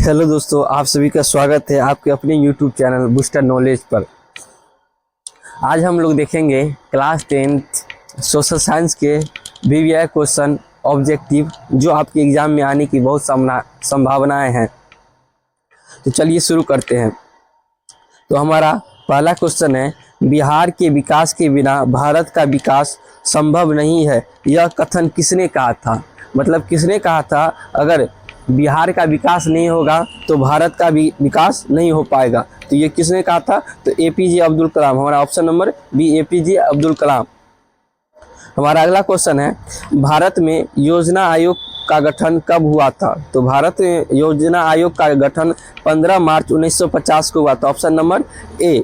Hello दोस्तों, आप सभी का स्वागत है आपके अपने यूट्यूब चैनल बूस्टर नॉलेज पर। आज हम लोग देखेंगे क्लास 10th सोशल साइंस के वीवीआई क्वेश्चन ऑब्जेक्टिव जो आपके एग्जाम में आने की बहुत संभावनाएं हैं। तो चलिए शुरू करते हैं। तो हमारा पहला क्वेश्चन है, बिहार के विकास के बिना भारत का विकास संभव नहीं है, यह कथन किसने कहा था? मतलब किसने कहा था अगर बिहार का विकास नहीं होगा तो भारत का भी विकास नहीं हो पाएगा। तो ये किसने कहा था? तो एपीजे अब्दुल कलाम। हमारा option number B APJ Abdul Kalam. हमारा अगला क्वेश्चन है, भारत में योजना आयोग का गठन कब हुआ था? तो भारत में योजना आयोग का गठन 15 मार्च 1950 को हुआ था। Option number A.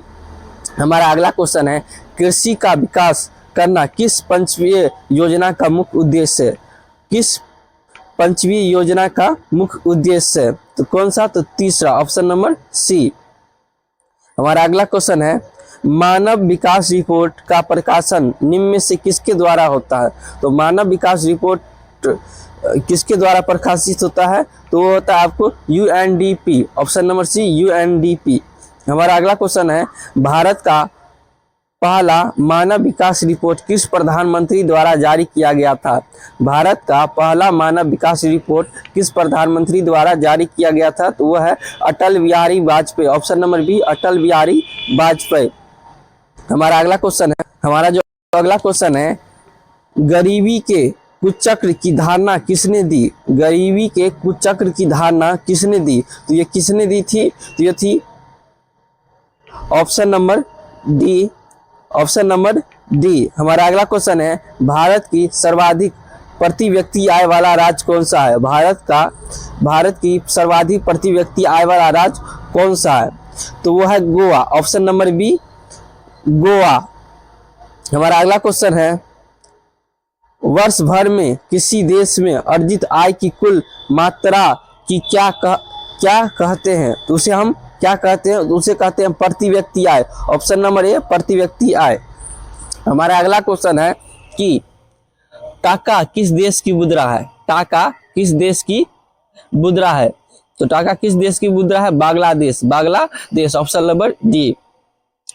हमारा अगला क्वेश्चन है, कृषि का विकास करना किस पंचवीय योजना का मुख्य उद्देश्य है? किस पंचवीं योजना का मुख्य उद्देश्य है? तो कौन सा? तो तीसरा, ऑप्शन नंबर सी। हमारा अगला क्वेश्चन है, मानव विकास रिपोर्ट का प्रकाशन निम्न में से किसके द्वारा होता है? तो मानव विकास रिपोर्ट किसके द्वारा प्रकाशित होता है? तो वो होता है आपको UNDP. Option number C, UNDP. हमारा अगला क्वेश्चन है, भारत का पहला मानव विकास रिपोर्ट किस प्रधानमंत्री द्वारा जारी किया गया था? भारत का पहला मानव विकास रिपोर्ट किस प्रधानमंत्री द्वारा जारी किया गया था? तो वह है Atal Bihari Vajpayee. Option number B, Atal Bihari Vajpayee. हमारा अगला क्वेश्चन है, हमारा जो अगला क्वेश्चन है, गरीबी के कुचक्र की धारणा किसने दी? गरीबी के कुचक्र की धारणा किसने दी? तो ये किसने दी थी? तो ये थी option number D. Option number D. हमारा अगला क्वेश्चन है, भारत की सर्वाधिक प्रति व्यक्ति आय वाला राज्य कौन सा है? भारत की सर्वाधिक प्रति व्यक्ति आय वाला राज्य कौन सा है? तो वो है Goa. Option number B, Goa. हमारा अगला क्वेश्चन है, वर्ष भर में किसी देश में अर्जित आय की कुल मात्रा की क्या कहते हैं? तो उसे हम क्या कहते हैं? उसे कहते हैं प्रति व्यक्ति आय। ऑप्शन नंबर ए, प्रति व्यक्ति आय। हमारा अगला क्वेश्चन है कि टाका किस देश की मुद्रा है? टाका किस देश की मुद्रा है? तो टाका किस देश की मुद्रा है? Bangladesh. Bangladesh. Option number D.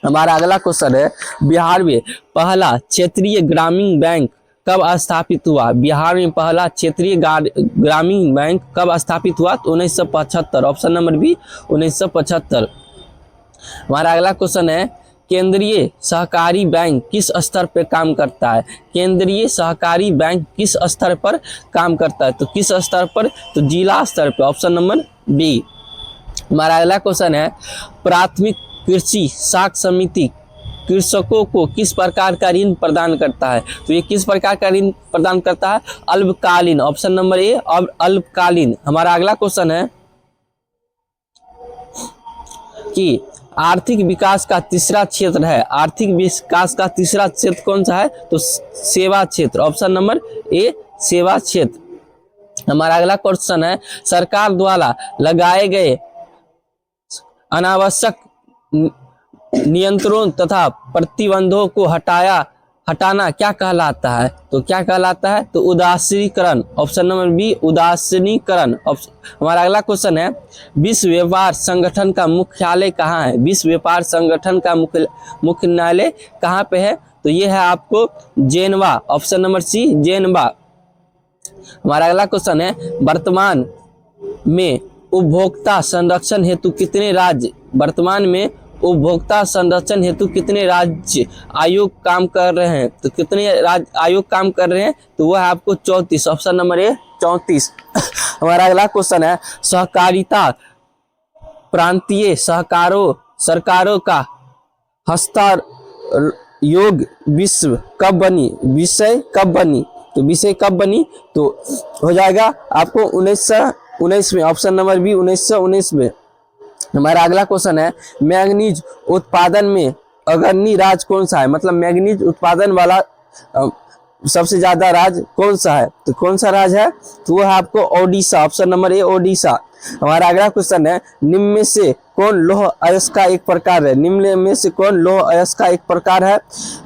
हमारा अगला क्वेश्चन है, बिहार में पहला क्षेत्रीय ग्रामीण बैंक कब स्थापित हुआ? बिहार में पहला क्षेत्रीय ग्रामीण बैंक कब स्थापित हुआ? तो 1975। Option number B, 1975। हमारा अगला क्वेश्चन है, केंद्रीय सहकारी बैंक किस स्तर पर काम करता है? केंद्रीय सहकारी बैंक किस स्तर पर काम करता है? तो किस स्तर पर? तो जिला स्तर पर। Option number B. हमारा अगला क्वेश्चन है, प्राथमिक कृषि साख समिति कृषकों को किस प्रकार का ऋण प्रदान करता है? तो ये किस प्रकार का ऋण प्रदान करता है? अल्पकालीन। ऑप्शन नंबर ए, अल्पकालीन। हमारा अगला क्वेश्चन है कि आर्थिक विकास का तीसरा क्षेत्र है। आर्थिक विकास का तीसरा क्षेत्र कौन सा है? तो सेवा क्षेत्र। ऑप्शन नंबर ए, सेवा क्षेत्र। हमारा अगला क्वेश्चन है, सरकार द्वारा लगाए गए अनावश्यक नियंत्रणों तथा प्रतिबंधों को हटाना क्या कहलाता है? तो क्या कहलाता है? तो उदासीनीकरण। ऑप्शन नंबर बी, उदासीनीकरण। हमारा अगला क्वेश्चन है, विश्व व्यापार संगठन का मुख्यालय कहाँ है? विश्व व्यापार संगठन का मुख्यालय कहाँ पे है? तो ये है आपको Geneva. Option number C, Geneva. हमारा अगला क्वेश्चन है, वर्तमान में उपभोक्ता संरक्षण हेतु कितने राज्य आयोग काम कर रहे हैं? तो कितने राज्य आयोग काम कर रहे हैं? तो वह है आपको 34। Option number A, 34। हमारा अगला क्वेश्चन है, सहकारिता प्रांतीय सरकारों का हस्ताक्षर विषय कब बनी? तो विषय कब बनी? तो हो जाएगा आपको 1919 में। ऑप्शन नंबर बी, 1919 में। हमारा अगला क्वेश्चन है, मैंगनीज उत्पादन में अग्रणी राज्य कौन सा है? मतलब मैंगनीज उत्पादन वाला सबसे ज्यादा राज्य कौन सा है? तो कौन सा राज्य है? तो वो है आपको Odisha. Option number A, Odisha. हमारा अगला क्वेश्चन है, निम्न में से कौन लौह अयस्क का एक प्रकार है? निम्न में से कौन लौह अयस्क का एक प्रकार है?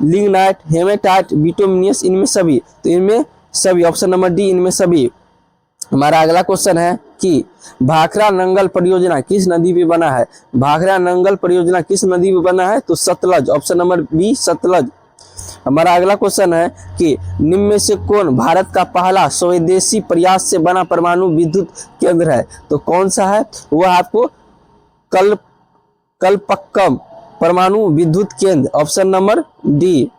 लिग्नाइट, हेमेटाइट, बिटुमिनस, इनमें सभी। तो इनमें सभी। ऑप्शन नंबर डी, इनमें सभी। हमारा अगला क्वेश्चन है, कि भाखरा नंगल परियोजना किस नदी पे बना है? भाखरा नंगल परियोजना किस नदी पे बना है? तो Sutlej, option number B Sutlej. हमारा अगला क्वेश्चन है कि निम्न में से कौन भारत का पहला स्वदेशी प्रयास से बना परमाणु विद्युत केंद्र है? तो कौन सा है? वह आपको कलपक्कम परमाणु विद्युत केंद्र, ऑप्शन नंबर डी।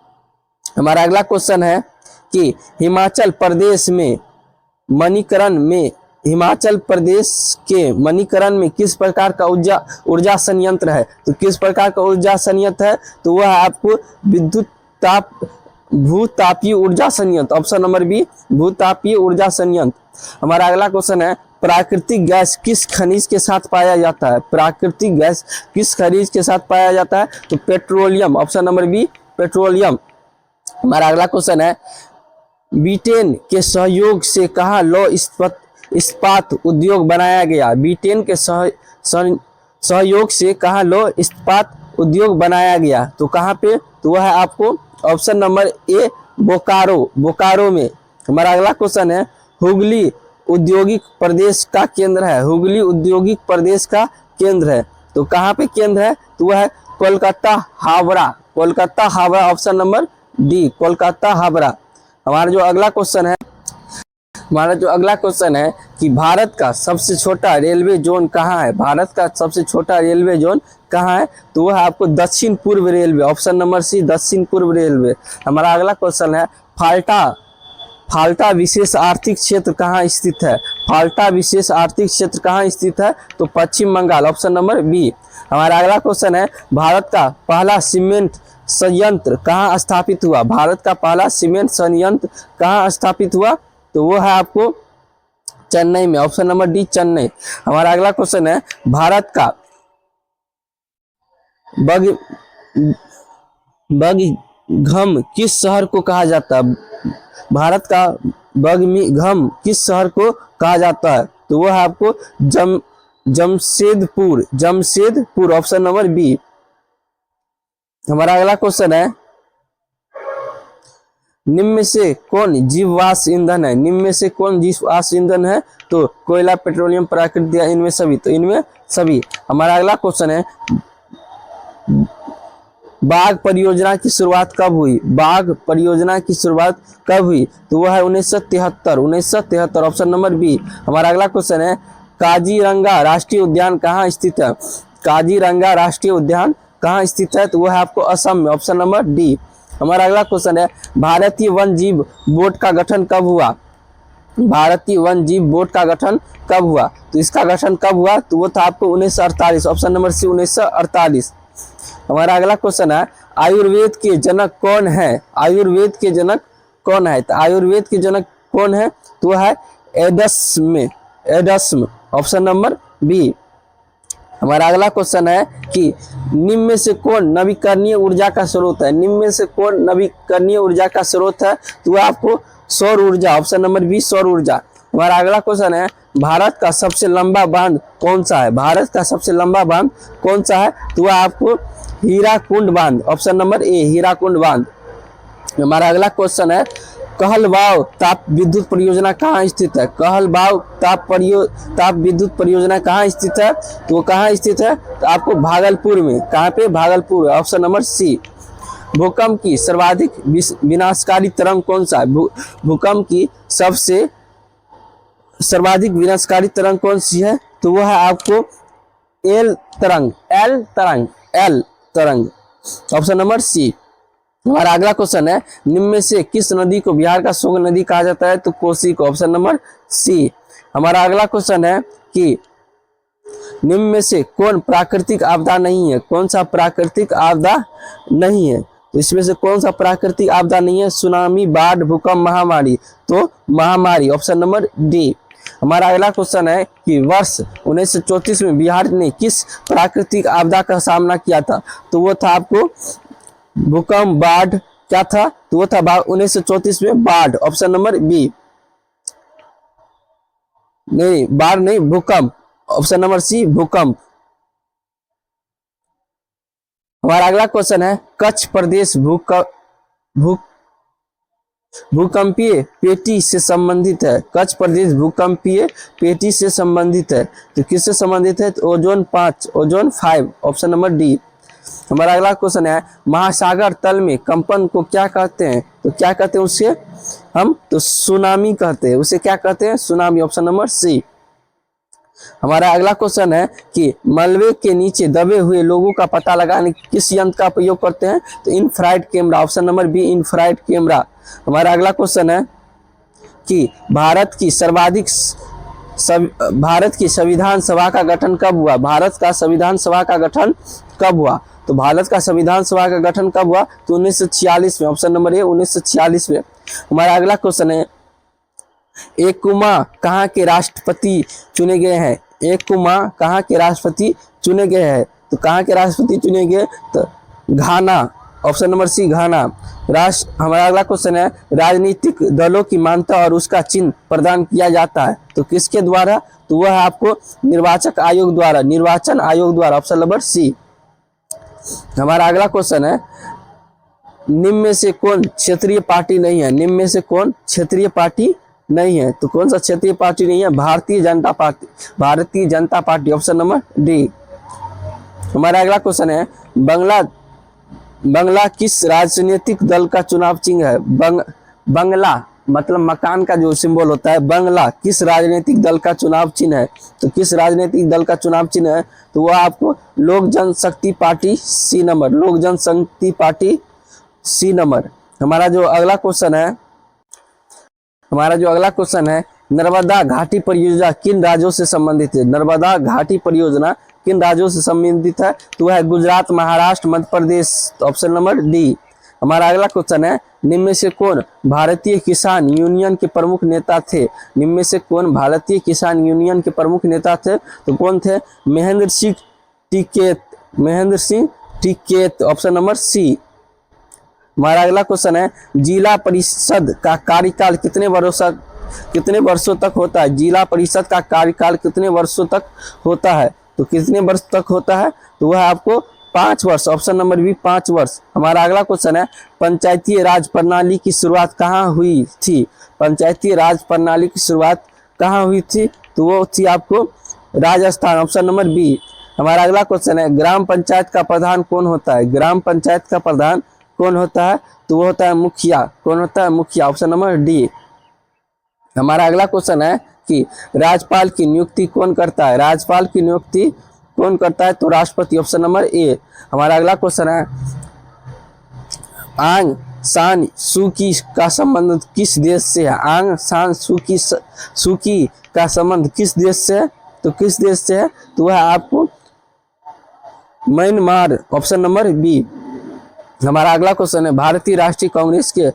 हमारा अगला क्वेश्चन है कि हिमाचल प्रदेश के मणिकरण में किस प्रकार का ऊर्जा संयंत्र है? तो किस प्रकार का ऊर्जा संयंत्र है? तो वह आपको भूतापीय ऊर्जा संयंत्र, ऑप्शन नंबर बी भूतापीय ऊर्जा संयंत्र। हमारा अगला क्वेश्चन है प्राकृतिक गैस किस खनिज के साथ पाया जाता है? प्राकृतिक गैस किस खनिज के साथ पाया जाता है? तो petroleum, option number B petroleum. हमारा अगला क्वेश्चन है ब्रिटेन के सहयोग से कहाँ लौह इस्पात उद्योग बनाया गया? ब्रिटेन के सहयोग से कहाँ लौह इस्पात उद्योग बनाया गया? तो कहाँ पे? तो वह है आपको ऑप्शन नंबर ए बोकारो में। हमारा अगला क्वेश्चन है हुगली औद्योगिक प्रदेश का केंद्र है? हुगली औद्योगिक प्रदेश का केंद्र है, तो कहाँ पे केंद्र है? तो वह है Kolkata Howrah, option number D Kolkata Howrah. हमारा जो अगला क्वेश्चन है कि भारत का सबसे छोटा रेलवे जोन कहाँ है? भारत का सबसे छोटा रेलवे जोन कहाँ है? तो वह आपको दक्षिण पूर्व रेलवे, ऑप्शन नंबर सी दक्षिण पूर्व रेलवे। हमारा अगला क्वेश्चन है फाल्टा विशेष आर्थिक क्षेत्र कहाँ स्थित है? फाल्टा विशेष आर्थिक क्षेत्र कहाँ स्थित है? तो पश्चिम बंगाल, ऑप्शन नंबर बी। हमारा अगला क्वेश्चन है भारत का पहला सीमेंट संयंत्र कहाँ स्थापित हुआ? भारत का पहला सीमेंट संयंत्र कहाँ स्थापित हुआ? तो वो है आपको चेन्नई में, ऑप्शन नंबर डी चेन्नई। हमारा अगला क्वेश्चन है भारत का बगघम किस शहर को कहा जाता है? भारत का बगघम किस शहर को कहा जाता है? तो वह है आपको जमशेदपुर, ऑप्शन नंबर बी। हमारा अगला क्वेश्चन है निम्न में से कौन जीवाश्म ईंधन है? निम्न में से कौन जीवाश्म ईंधन है? तो कोयला, पेट्रोलियम, प्राकृतिक या इनमें सभी? तो इनमें सभी। हमारा अगला क्वेश्चन है बाघ परियोजना की शुरुआत कब हुई? बाघ परियोजना की शुरुआत कब हुई? तो वह है 1973, ऑप्शन नंबर बी। हमारा अगला क्वेश्चन है काजीरंगा राष्ट्रीय उद्यान कहाँ स्थित है? काजीरंगा राष्ट्रीय उद्यान कहाँ स्थित है? तो वह है आपको असम में, ऑप्शन नंबर डी। हमारा अगला क्वेश्चन है भारतीय वन जीव बोर्ड का गठन कब हुआ? भारतीय वन जीव बोर्ड का गठन कब हुआ? तो इसका गठन कब हुआ? तो वो था आपको 1948, ऑप्शन नंबर सी 1948। हमारा अगला क्वेश्चन है आयुर्वेद के जनक कौन है? आयुर्वेद के जनक कौन है? तो आयुर्वेद के जनक कौन है? तो वह है एडस्म, ऑप्शन नंबर बी। हमारा अगला क्वेश्चन है कि निम्न में से कौन नवीकरणीय ऊर्जा का स्रोत है? निम्न में से कौन नवीकरणीय ऊर्जा का स्रोत है? तो वह आपको सौर ऊर्जा, ऑप्शन नंबर बी सौर ऊर्जा। हमारा अगला क्वेश्चन है भारत का सबसे लंबा बांध कौन सा है? भारत का सबसे लंबा बांध कौन सा है? तो वह आपको हीराकुंड बांध, ऑप्शन नंबर ए हीराकुंड बांध। हमारा अगला क्वेश्चन है कहलगांव ताप विद्युत परियोजना कहाँ स्थित है? कहलगांव ताप विद्युत परियोजना कहाँ स्थित है? तो वो कहाँ स्थित है? तो आपको भागलपुर में। कहाँ पे? Bhagalpur, option number C. भूकंप की सर्वाधिक विनाशकारी तरंग कौन सा है? भूकंप की सबसे सर्वाधिक विनाशकारी तरंग कौन सी है? तो वह है आपको एल तरंग, ऑप्शन नंबर सी। हमारा अगला क्वेश्चन है निम्न में से किस नदी को बिहार का शोक नदी कहा जाता है? तो कोसी को, ऑप्शन नंबर सी। हमारा अगला क्वेश्चन है कि निम्न में से कौन प्राकृतिक आपदा नहीं है? कौन सा प्राकृतिक आपदा नहीं है? तो इसमें से कौन सा प्राकृतिक आपदा नहीं है? सुनामी, बाढ़, भूकंप, महामारी। तो महामारी, ऑप्शन नंबर डी। हमारा अगला क्वेश्चन है कि वर्ष 1934 में बिहार ने किस प्राकृतिक आपदा का सामना किया था? तो वो था आपको भूकंप, बाढ़, क्या था? तो वो था 1934 में बाढ़, ऑप्शन नंबर बी। नहीं, बाढ़ नहीं, भूकंप, ऑप्शन नंबर सी भूकंप। हमारा अगला क्वेश्चन है कच्छ प्रदेश भूकंपीय पेटी से संबंधित है। कच्छ प्रदेश भूकंपीय पेटी से संबंधित है। तो किससे संबंधित है? तो ozone 5, ozone 5, option number D. हमारा अगला क्वेश्चन है, महासागर तल में कंपन को क्या कहते हैं? तो क्या कहते हैं उसे? हम तो सुनामी कहते हैं। उसे क्या कहते हैं? Tsunami, option number C. हमारा अगला क्वेश्चन है कि मलबे के नीचे दबे हुए लोगों का पता लगाने किस यंत्र का प्रयोग करते हैं? तो infrared camera, option number B, infrared camera. हमारा अगला क्वेश्चन है कि भारत की संविधान सभा का गठन कब हुआ? भारत का संविधान सभा का गठन कब हुआ? तो भारत का संविधान सभा का गठन कब हुआ? तो 1946 में, ऑप्शन नंबर ए, 1946 में। हमारा अगला क्वेश्चन है, एकुमा कहाँ के राष्ट्रपति चुने गए हैं? एकुमा कहाँ के राष्ट्रपति चुने गए हैं? तो कहाँ के राष्ट्रपति चुने गए? तो घाना, ऑप्शन नंबर सी, घाना। हमारा अगला क्वेश्चन है, राजनीतिक दलों की मान्यता और उसका चिन्ह प्रदान किया जाता है तो किसके द्वारा? तो वह आपको निर्वाचन आयोग द्वारा, ऑप्शन नंबर सी। हमारा अगला क्वेश्चन है, निम्न में से कौन क्षेत्रीय पार्टी नहीं है? निम्न में से कौन क्षेत्रीय पार्टी नहीं है? तो कौन सा क्षेत्रीय पार्टी नहीं है? Bharatiya Janata party, option number D. हमारा अगला क्वेश्चन है, बंगला किस राजनीतिक दल का चुनाव चिन्ह है? बंगला मतलब मकान का जो सिंबल होता है, बंगला किस राजनीतिक दल का चुनाव चिन्ह है? तो किस राजनीतिक दल का चुनाव चिन्ह है? तो वह आपको लोक जनशक्ति पार्टी, सी नंबर, लोक जनशक्ति पार्टी, सी नंबर। हमारा जो अगला क्वेश्चन है, नर्मदा घाटी परियोजना किन राज्यों से संबंधित है? नर्मदा घाटी परियोजना किन राज्यों से संबंधित है? तो वह है Gujarat, Maharashtra, Madhya Pradesh, option number D. हमारा अगला क्वेश्चन है, निम्न में से कौन भारतीय किसान यूनियन के प्रमुख नेता थे? निम्न में से कौन भारतीय किसान यूनियन के प्रमुख नेता थे? तो कौन थे? Mahendra Singh Tikait, option number C. हमारा अगला क्वेश्चन है, जिला परिषद का कार्यकाल कितने वर्षों तक होता है? जिला परिषद का कार्यकाल कितने वर्षों तक होता है? तो कितने वर्ष तक होता है? तो वह आपको 5 वर्ष, ऑप्शन नंबर बी, 5 वर्ष। हमारा अगला क्वेश्चन है, पंचायती राज प्रणाली की शुरुआत कहाँ हुई थी? पंचायती राज प्रणाली की शुरुआत कहाँ हुई थी? तो वो थी आपको राजस्थान, ऑप्शन नंबर बी। हमारा अगला क्वेश्चन है, ग्राम पंचायत का प्रधान कौन होता है? ग्राम पंचायत का प्रधान कौन होता है? तो वो होता है मुखिया। कौन होता है? मुखिया, ऑप्शन नंबर डी। हमारा अगला क्वेश्चन है कि राज्यपाल की नियुक्ति कौन करता है? राज्यपाल की नियुक्ति कौन करता है? तो राष्ट्रपति, ऑप्शन नंबर ए। हमारा अगला क्वेश्चन है, आंग सान सूकी का संबंध किस देश से है? आंग सान सूकी का संबंध किस देश से है? तो किस देश से है? तो वह आपको म्यांमार, ऑप्शन नंबर बी। हमारा अगला क्वेश्चन है, भारतीय राष्ट्रीय कांग्रेस के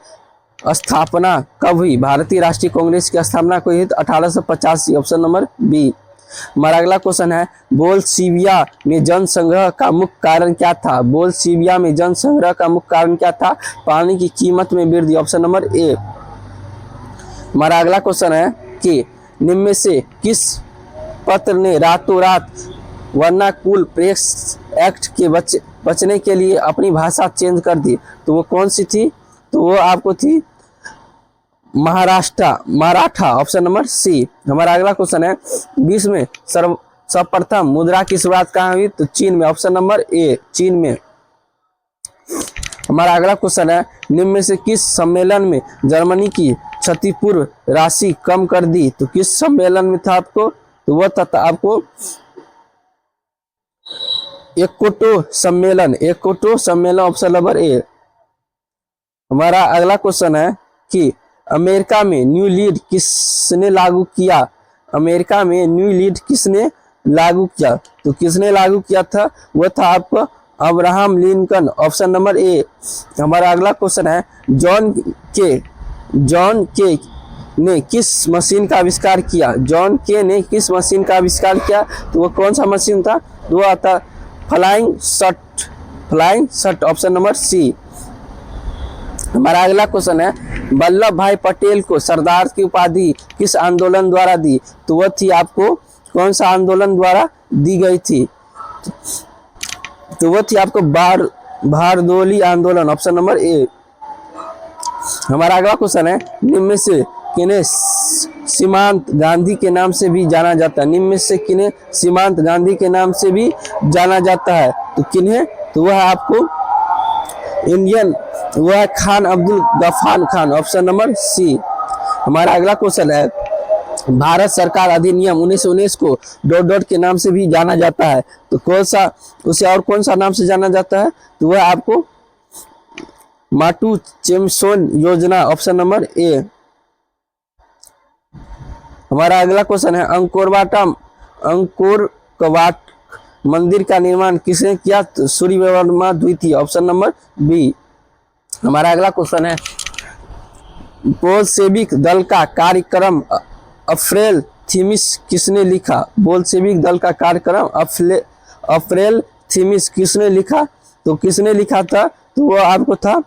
स्थापना कब हुई? भारतीय राष्ट्रीय कांग्रेस की स्थापना को हुई 1885, ऑप्शन नंबर बी। हमारा अगला क्वेश्चन है, बोल्शेविया में जनसंग्रह का मुख्य कारण क्या था? बोल्शेविया में जनसंग्रह का मुख्य कारण क्या था? पानी की कीमत में वृद्धि, ऑप्शन नंबर ए। हमारा अगला क्वेश्चन है कि निम्न में से किस पत्र ने रातों रात वर्नाकुलर प्रेस एक्ट के बचने के लिए अपनी भाषा चेंज कर दी? तो वो कौन सी थी? तो वो आपको थी मराठा, ऑप्शन नंबर सी। हमारा अगला क्वेश्चन है, विश्व में सर्वप्रथम मुद्रा की शुरुआत कहाँ हुई? तो चीन में, ऑप्शन नंबर ए, चीन में। हमारा अगला क्वेश्चन है, निम्न में से किस सम्मेलन में जर्मनी की क्षतिपूर्व राशि कम कर दी? तो किस सम्मेलन में था आपको? तो वह था आपको एकोटो सम्मेलन, ऑप्शन नंबर ए। हमारा अगला क्वेश्चन है कि अमेरिका में न्यू लीड किसने लागू किया? अमेरिका में न्यू लीड किसने लागू किया? तो किसने लागू किया था? वह था आपको Abraham Lincoln, option number A. हमारा अगला क्वेश्चन है, जॉन के ने किस मशीन का आविष्कार किया? जॉन के ने किस मशीन का आविष्कार किया? तो वो कौन सा मशीन था? वो आता फ्लाइंग शर्ट, ऑप्शन नंबर सी। हमारा अगला क्वेश्चन है, वल्लभ भाई पटेल को सरदार की उपाधि किस आंदोलन द्वारा दी? तो वह थी आपको कौन सा आंदोलन द्वारा दी गई थी? तो वह थी आपको बारदोली आंदोलन, ऑप्शन नंबर ए। हमारा अगला क्वेश्चन है, निम्न में से किन्हें सीमांत गांधी के नाम से भी जाना जाता है? निम्न में से किन्हें सीमांत गांधी के नाम से भी जाना जाता है? तो किन्हें, तो वह आपको इंडियन, वह Khan Abdul Ghaffar Khan, option number C. हमारा अगला क्वेश्चन है, भारत सरकार अधिनियम 1919 को डॉट डॉट के नाम से भी जाना जाता है, तो कौन सा, उसे और कौन सा नाम से जाना जाता है? तो वह आपको माटू चेमसोन योजना, ऑप्शन नंबर ए। हमारा अगला क्वेश्चन है, अंकोर कवाट मंदिर का निर्माण किसने किया? तो सूर्यवर्मा द्वितीय, ऑप्शन नंबर बी। हमारा अगला क्वेश्चन है, बोल्शेविक दल का कार्यक्रम अप्रैल थीमिस किसने लिखा? बोल्शेविक दल का कार्यक्रम अप्रैल थीमिस किसने लिखा? तो किसने लिखा था? तो वो आपको था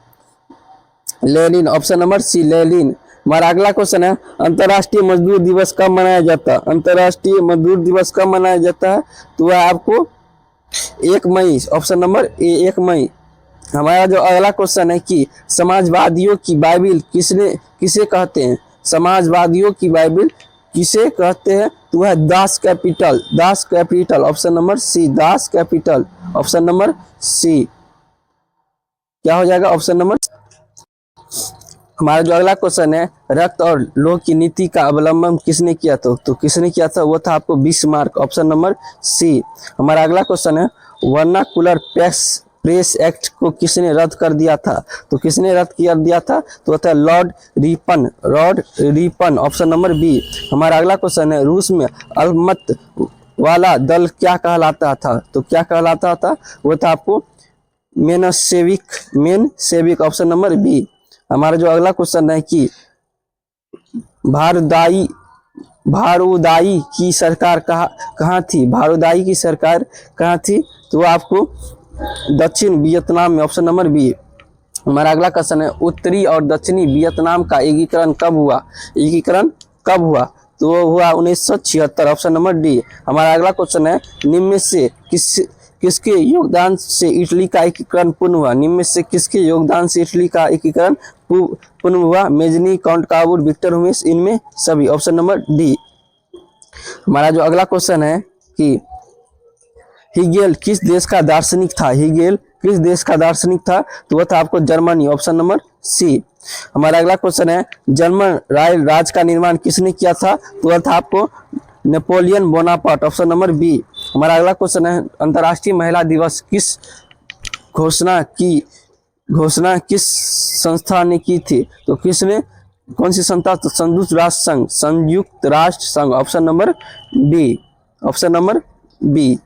Lenin, option number C, Lenin. हमारा अगला क्वेश्चन है, अंतर्राष्ट्रीय मजदूर दिवस कब मनाया जाता है? अंतर्राष्ट्रीय मजदूर दिवस कब मनाया जाता है? तो वह आपको 1 मई, ऑप्शन नंबर ए, 1 मई। हमारा जो अगला क्वेश्चन है कि समाजवादियों की बाइबिल किसे कहते हैं? समाजवादियों की बाइबिल किसे कहते हैं? तो वह Das Kapital, option number C, Das Kapital, option number C. क्या हो जाएगा? Option number. हमारा जो अगला क्वेश्चन है, रक्त और लोह की नीति का अवलंबन किसने किया? तो किसने किया था? वो था आपको बिस्मार्क, ऑप्शन नंबर सी। हमारा अगला क्वेश्चन है, वर्नाकुलर प्रेस एक्ट को किसने रद्द कर दिया था? तो किसने रद्द कर दिया था? तो वो था Lord Ripon, option number B. हमारा अगला क्वेश्चन है, रूस में अल्पमत वाला दल क्या कहलाता था? तो क्या कहलाता था? वो था आपको मेनसेविक, ऑप्शन नंबर बी। हमारा जो अगला क्वेश्चन है कि भारूदाई की सरकार कहाँ थी? भारूदाई की सरकार कहाँ थी? तो वो आपको दक्षिण वियतनाम में, ऑप्शन नंबर बी। हमारा अगला क्वेश्चन है, उत्तरी और दक्षिणी वियतनाम का एकीकरण कब हुआ? तो वो हुआ 1976, ऑप्शन नंबर डी। हमारा अगला क्वेश्चन है, निम्न में से किसके योगदान से इटली का एकीकरण पूर्ण हुआ? निम्न में से किसके योगदान से इटली का एकीकरण पूर्ण हुआ? मेजनी, काउंट काबूर, विक्टर हुमेस, इनमें सभी, ऑप्शन नंबर डी। हमारा जो अगला क्वेश्चन है कि हीगेल किस देश का दार्शनिक था? तो वह था आपको जर्मनी, ऑप्शन नंबर सी। हमारा अगला क्वेश्चन है, जर्मन राज का निर्माण किसने किया था? तो वह था आपको Napoleon Bonaparte, option number B. हमारा अगला क्वेश्चन है, अंतर्राष्ट्रीय महिला दिवस किस घोषणा किस संस्था ने की थी? तो किसने, कौन सी संस्था? तो संयुक्त राष्ट्र संघ, ऑप्शन नंबर बी।